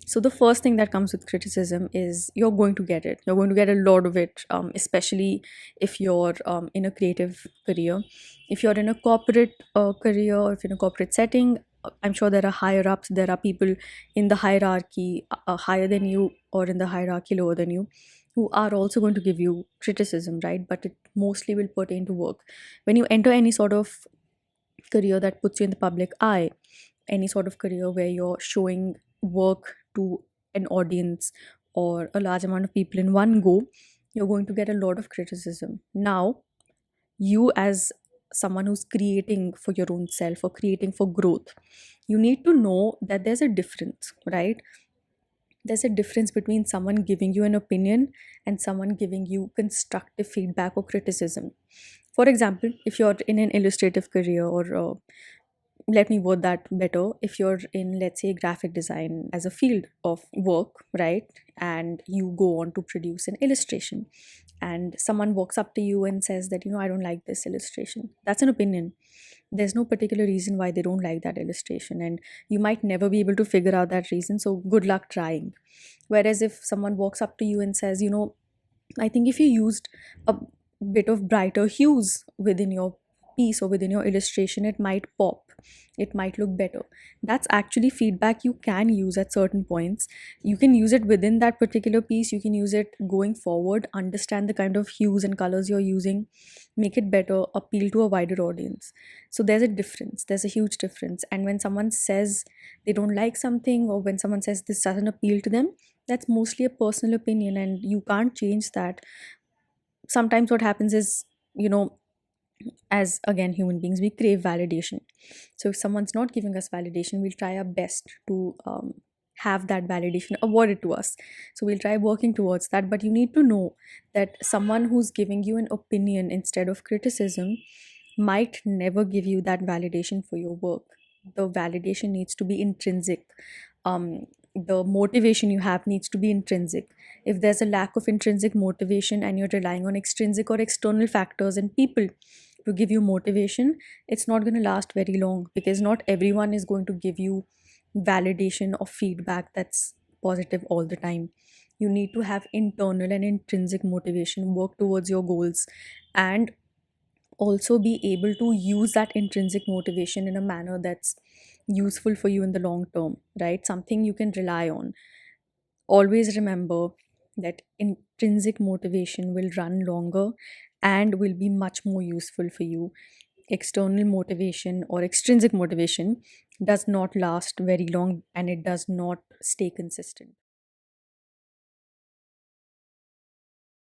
So the first thing that comes with criticism is you're going to get it. You're going to get a lot of it, especially if you're in a creative career. If you're in a corporate career, or if you're in a corporate setting, I'm sure there are higher ups. There are people in the hierarchy higher than you, or in the hierarchy lower than you, who are also going to give you criticism, right? But it mostly will pertain to work. When you enter any sort of career that puts you in the public eye, any sort of career where you're showing work to an audience or a large amount of people in one go, you're going to get a lot of criticism. Now, you as someone who's creating for your own self or creating for growth, you need to know that there's a difference, right? There's a difference between someone giving you an opinion and someone giving you constructive feedback or criticism. For example, if you're in an illustrative career, or let me word that better, if you're in, let's say, graphic design as a field of work, right, and you go on to produce an illustration, and someone walks up to you and says that, I don't like this illustration, that's an opinion. There's no particular reason why they don't like that illustration, and you might never be able to figure out that reason, so good luck trying. Whereas if someone walks up to you and says, I think if you used a bit of brighter hues within your piece or within your illustration, it might pop, it might look better. That's actually feedback you can use at certain points. You can use it within that particular piece, you can use it going forward, understand the kind of hues and colors you're using, make it better, appeal to a wider audience. So there's a difference, there's a huge difference. And when someone says they don't like something, or when someone says this doesn't appeal to them, that's mostly a personal opinion and you can't change that. Sometimes what happens is, you know as again human beings, we crave validation. So if someone's not giving us validation, we'll try our best to have that validation awarded to us. So we'll try working towards that. But you need to know that someone who's giving you an opinion instead of criticism might never give you that validation for your work. The validation needs to be intrinsic. The motivation you have needs to be intrinsic. If there's a lack of intrinsic motivation and you're relying on extrinsic or external factors and people to give you motivation, it's not going to last very long, because not everyone is going to give you validation or feedback that's positive all the time. You need to have internal and intrinsic motivation, work towards your goals, and also be able to use that intrinsic motivation in a manner that's useful for you in the long term, right? Something you can rely on. Always remember that intrinsic motivation will run longer and will be much more useful for you. External motivation or extrinsic motivation does not last very long, and it does not stay consistent.